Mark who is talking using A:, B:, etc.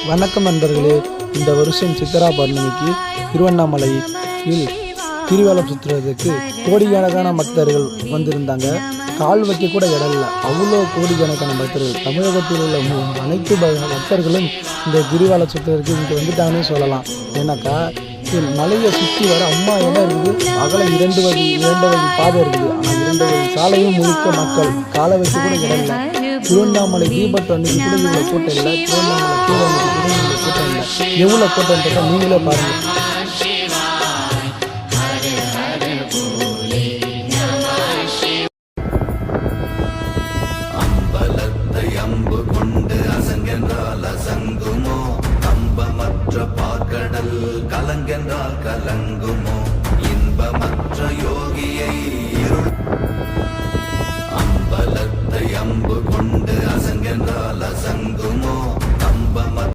A: வணக்கம் நண்பர்களே. இந்த வருஷம் சித்திரா பௌர்ணமிக்கு திருவண்ணாமலையில் கிரிவலம் சுற்றுறதுக்கு கோடிக்கணக்கான பக்தர்கள் வந்திருந்தாங்க. கால் வைக்க கூட இடம் இல்லை, அவ்வளோ கோடிக்கணக்கான பக்தர்கள். தமிழகத்தில் உள்ள அனைத்து பக்தர்களும் இந்த கிரிவலம் சுற்றுறதுக்கு இங்கே வந்துட்டாங்கன்னு சொல்லலாம். ஏன்னாக்கா மலையை சுற்றி வர அம்மா இடம் இருக்குது, அகல இரண்டு வகை பாதை இருக்குது. ஆனால் 2 வகை சாலையும் முழுக்க மக்கள் காலை வைக்க கூட இடம் இல்லை. திருவண்ணாமலை தீபத்து அன்னைக்கு கூட இவ்வளோ கூட்டம் இல்லை, திருவண்ணாமலை தீபம் அன்னைக்கு கூட இவ்வளோ கூட்டம் இல்லை. எவ்வளோ கூட்டம்ன்றதை நீங்களே பாருங்கள்.
B: அம்பு கொண்டு அசங்கென்றால் அசங்குமோ, கம்பமற்ற பாக்கடல் கலங்கென்றால் கலங்குமோ, இன்பமற்ற யோகியை அம்பலத்தை அம்பு கொண்டு அசங்கென்றால் அசங்கு